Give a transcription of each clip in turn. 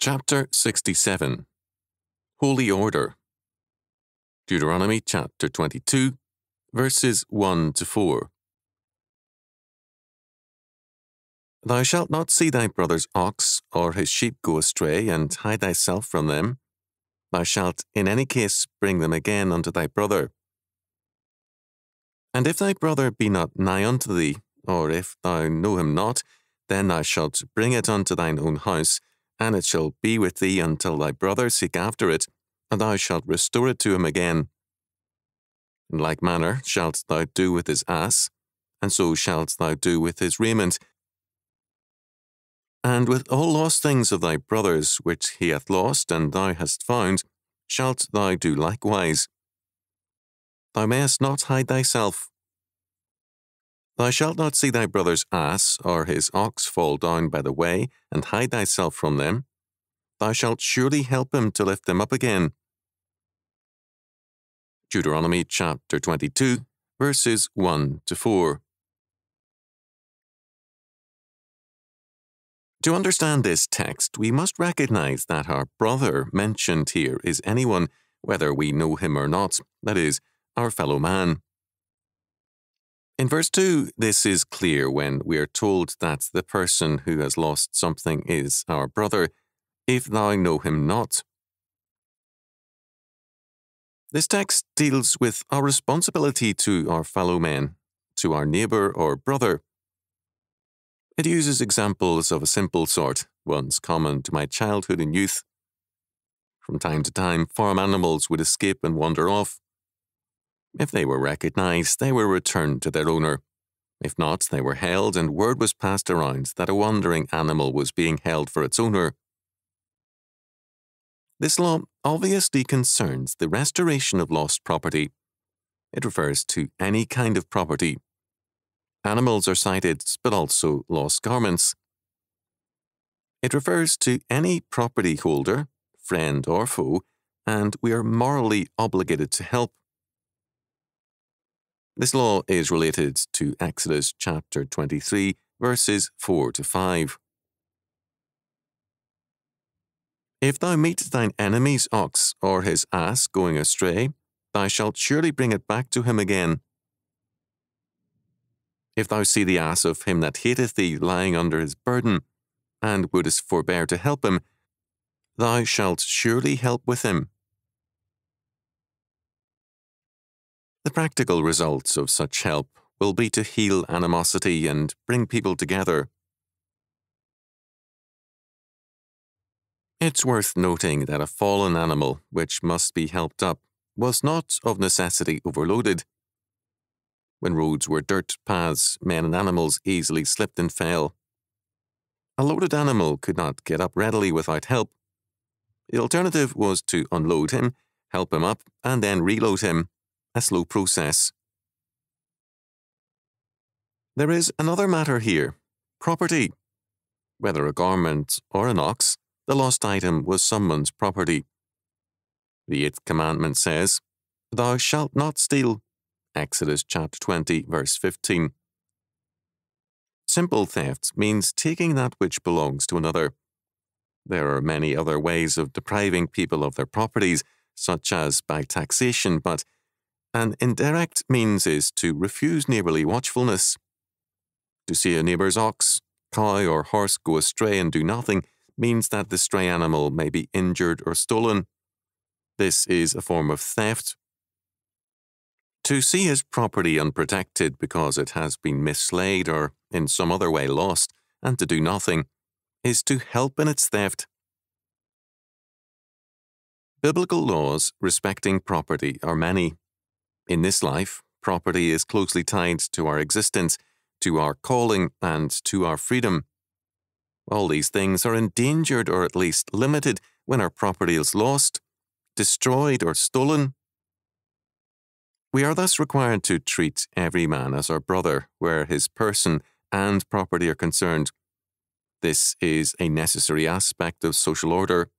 Chapter 67. Holy Order. Deuteronomy chapter 22, verses 1 to 4. Thou shalt not see thy brother's ox or his sheep go astray, and hide thyself from them. Thou shalt in any case bring them again unto thy brother. And if thy brother be not nigh unto thee, or if thou know him not, then thou shalt bring it unto thine own house, and it shall be with thee until thy brother seek after it, and thou shalt restore it to him again. In like manner shalt thou do with his ass, and so shalt thou do with his raiment, and with all lost things of thy brother's which he hath lost, and thou hast found, shalt thou do likewise. Thou mayest not hide thyself. Thou shalt not see thy brother's ass or his ox fall down by the way, and hide thyself from them. Thou shalt surely help him to lift them up again. Deuteronomy chapter 22, verses 1 to 4. To understand this text, we must recognize that our brother mentioned here is anyone, whether we know him or not, that is, our fellow man. In verse 2, this is clear when we are told that the person who has lost something is our brother, if thou know him not. This text deals with our responsibility to our fellow men, to our neighbour or brother. It uses examples of a simple sort, ones common to my childhood and youth. From time to time, farm animals would escape and wander off. If they were recognized, they were returned to their owner. If not, they were held, and word was passed around that a wandering animal was being held for its owner. This law obviously concerns the restoration of lost property. It refers to any kind of property. Animals are cited, but also lost garments. It refers to any property holder, friend or foe, and we are morally obligated to help. This law is related to Exodus chapter 23, verses 4 to 5. If thou meet thine enemy's ox or his ass going astray, thou shalt surely bring it back to him again. If thou see the ass of him that hateth thee lying under his burden, and wouldest forbear to help him, thou shalt surely help with him. The practical results of such help will be to heal animosity and bring people together. It's worth noting that a fallen animal, which must be helped up, was not of necessity overloaded. When roads were dirt paths, men and animals easily slipped and fell. A loaded animal could not get up readily without help. The alternative was to unload him, help him up, and then reload him, a slow process. There is another matter here: property. Whether a garment or an ox, the lost item was someone's property. The 8th commandment says, "Thou shalt not steal." Exodus chapter 20, verse 15. Simple theft means taking that which belongs to another. There are many other ways of depriving people of their properties, such as by taxation, but an indirect means is to refuse neighbourly watchfulness. To see a neighbour's ox, cow, or horse go astray and do nothing means that the stray animal may be injured or stolen. This is a form of theft. To see his property unprotected because it has been mislaid or in some other way lost, and to do nothing, is to help in its theft. Biblical laws respecting property are many. In this life, property is closely tied to our existence, to our calling, and to our freedom. All these things are endangered or at least limited when our property is lost, destroyed, or stolen. We are thus required to treat every man as our brother where his person and property are concerned. This is a necessary aspect of social order.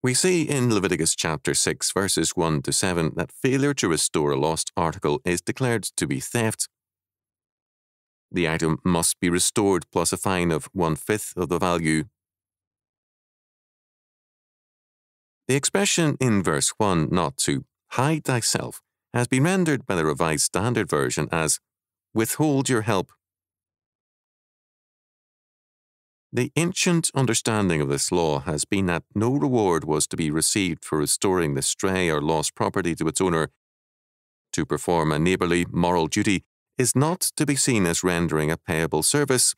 We see in Leviticus chapter 6, verses 1 to 7, that failure to restore a lost article is declared to be theft. The item must be restored plus a fine of 1/5 of the value. The expression in verse 1, not to hide thyself, has been rendered by the Revised Standard Version as withhold your help. The ancient understanding of this law has been that no reward was to be received for restoring the stray or lost property to its owner. To perform a neighbourly moral duty is not to be seen as rendering a payable service.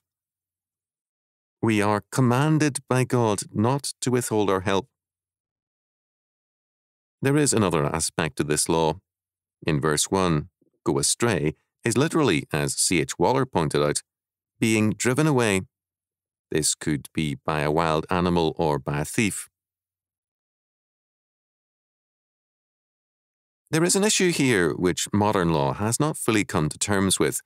We are commanded by God not to withhold our help. There is another aspect to this law. In verse 1, go astray is literally, as C.H. Waller pointed out, being driven away. This could be by a wild animal or by a thief. There is an issue here which modern law has not fully come to terms with,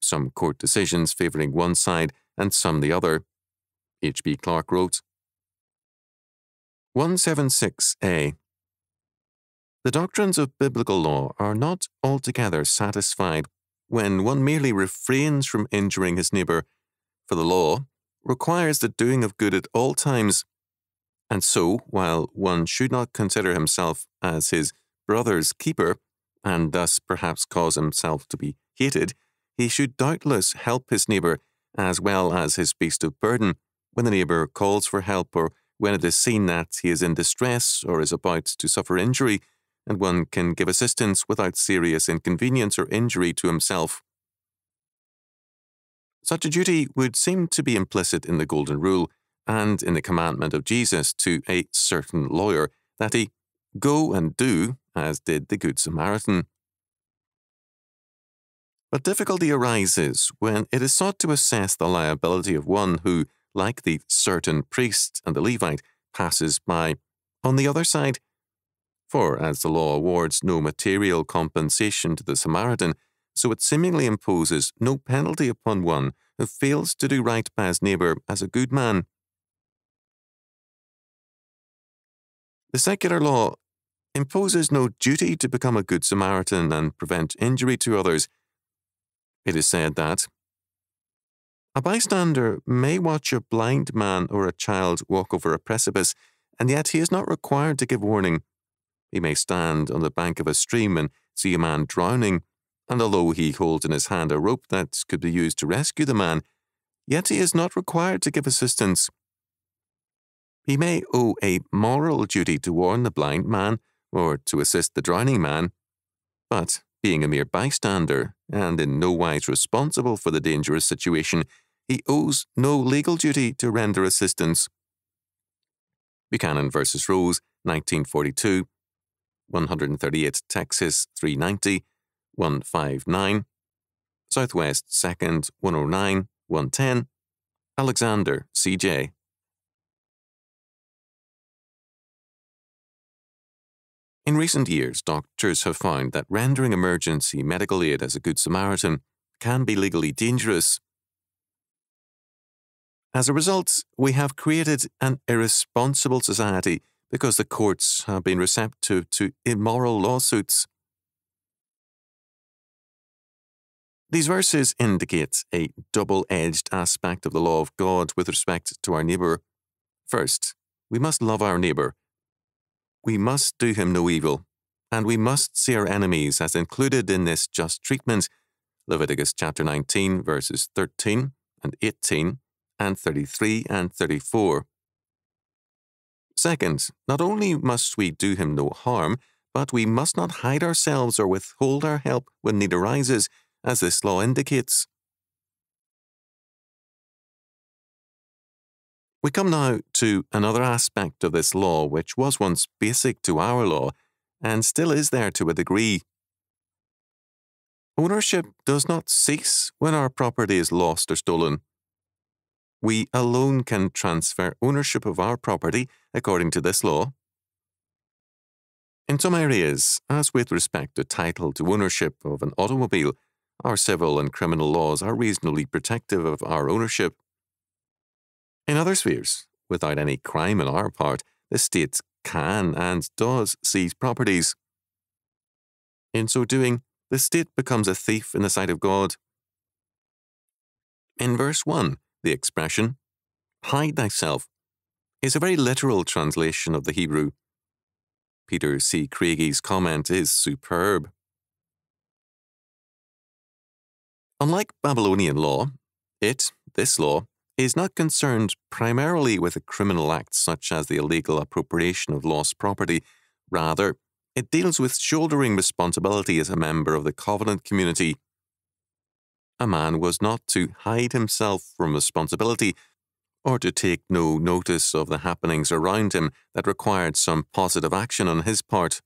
some court decisions favouring one side and some the other. H.B. Clark wrote, 176a. The doctrines of biblical law are not altogether satisfied when one merely refrains from injuring his neighbour, for the law requires the doing of good at all times, and so, while one should not consider himself as his brother's keeper, and thus perhaps cause himself to be hated, he should doubtless help his neighbour as well as his beast of burden when the neighbour calls for help or when it is seen that he is in distress or is about to suffer injury, and one can give assistance without serious inconvenience or injury to himself. Such a duty would seem to be implicit in the Golden Rule and in the commandment of Jesus to a certain lawyer that he go and do as did the Good Samaritan. But difficulty arises when it is sought to assess the liability of one who, like the certain priest and the Levite, passes by on the other side. For as the law awards no material compensation to the Samaritan, so it seemingly imposes no penalty upon one who fails to do right by his neighbour as a good man. The secular law imposes no duty to become a good Samaritan and prevent injury to others. It is said that a bystander may watch a blind man or a child walk over a precipice, and yet he is not required to give warning. He may stand on the bank of a stream and see a man drowning, and although he holds in his hand a rope that could be used to rescue the man, yet he is not required to give assistance. He may owe a moral duty to warn the blind man or to assist the drowning man, but being a mere bystander and in no wise responsible for the dangerous situation, he owes no legal duty to render assistance. Buchanan v. Rose, 1942, 138 Texas 390, 159, Southwest 2nd 109, 110, Alexander, C.J. In recent years, doctors have found that rendering emergency medical aid as a Good Samaritan can be legally dangerous. As a result, we have created an irresponsible society because the courts have been receptive to immoral lawsuits. These verses indicate a double-edged aspect of the law of God with respect to our neighbour. First, we must love our neighbour. We must do him no evil, and we must see our enemies as included in this just treatment. Leviticus chapter 19, verses 13 and 18, and 33 and 34. Second, not only must we do him no harm, but we must not hide ourselves or withhold our help when need arises, as this law indicates. We come now to another aspect of this law which was once basic to our law and still is there to a degree. Ownership does not cease when our property is lost or stolen. We alone can transfer ownership of our property according to this law. In some areas, as with respect to title to ownership of an automobile, our civil and criminal laws are reasonably protective of our ownership. In other spheres, without any crime on our part, the state can and does seize properties. In so doing, the state becomes a thief in the sight of God. In verse 1, the expression, hide thyself, is a very literal translation of the Hebrew. Peter C. Craigy's comment is superb. Unlike Babylonian law, this law, is not concerned primarily with a criminal act such as the illegal appropriation of lost property. Rather, it deals with shouldering responsibility as a member of the covenant community. A man was not to hide himself from responsibility or to take no notice of the happenings around him that required some positive action on his part.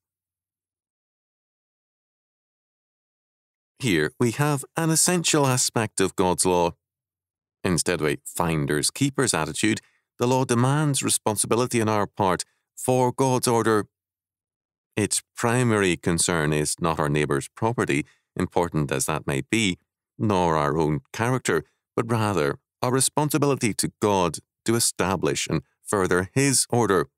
Here we have an essential aspect of God's law. Instead of a finders-keepers attitude, the law demands responsibility on our part for God's order. Its primary concern is not our neighbour's property, important as that may be, nor our own character, but rather our responsibility to God to establish and further His order.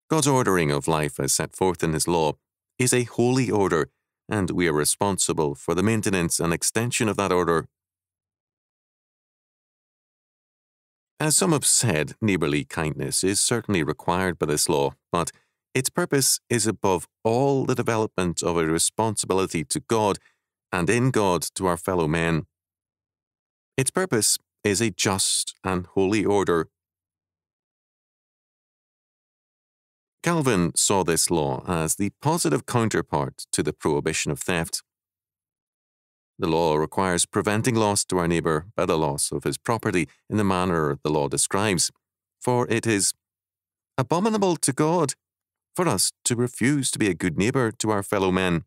God's ordering of life as set forth in His law is a holy order, and we are responsible for the maintenance and extension of that order. As some have said, neighbourly kindness is certainly required by this law, but its purpose is above all the development of a responsibility to God and in God to our fellow men. Its purpose is a just and holy order. Calvin saw this law as the positive counterpart to the prohibition of theft. The law requires preventing loss to our neighbour by the loss of his property in the manner the law describes, for it is abominable to God for us to refuse to be a good neighbour to our fellow men.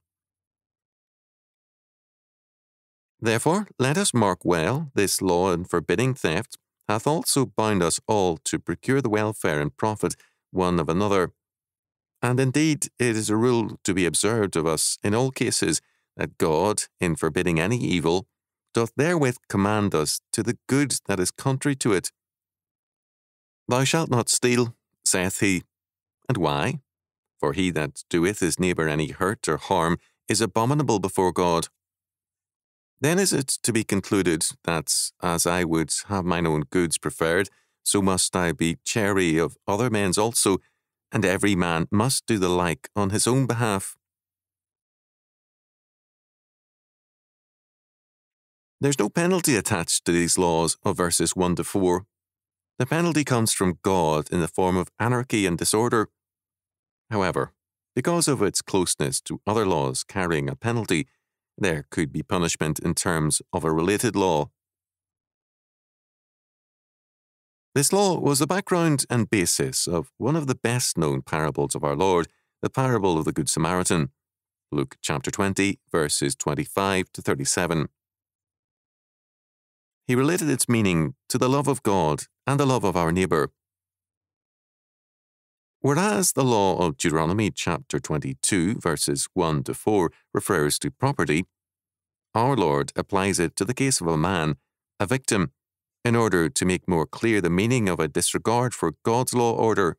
Therefore, let us mark well, this law in forbidding theft hath also bound us all to procure the welfare and profit one of another. And indeed, it is a rule to be observed of us in all cases, that God, in forbidding any evil, doth therewith command us to the good that is contrary to it. Thou shalt not steal, saith he. And why? For he that doeth his neighbour any hurt or harm is abominable before God. Then is it to be concluded that, as I would have mine own goods preferred, so must I be chary of other men's also, and every man must do the like on his own behalf. There's no penalty attached to these laws of verses 1 to 4. The penalty comes from God in the form of anarchy and disorder. However, because of its closeness to other laws carrying a penalty, there could be punishment in terms of a related law. This law was the background and basis of one of the best-known parables of our Lord, the parable of the Good Samaritan, Luke chapter 20, verses 25 to 37. He related its meaning to the love of God and the love of our neighbour. Whereas the law of Deuteronomy chapter 22, verses 1 to 4 refers to property, our Lord applies it to the case of a man, a victim, in order to make more clear the meaning of a disregard for God's law order.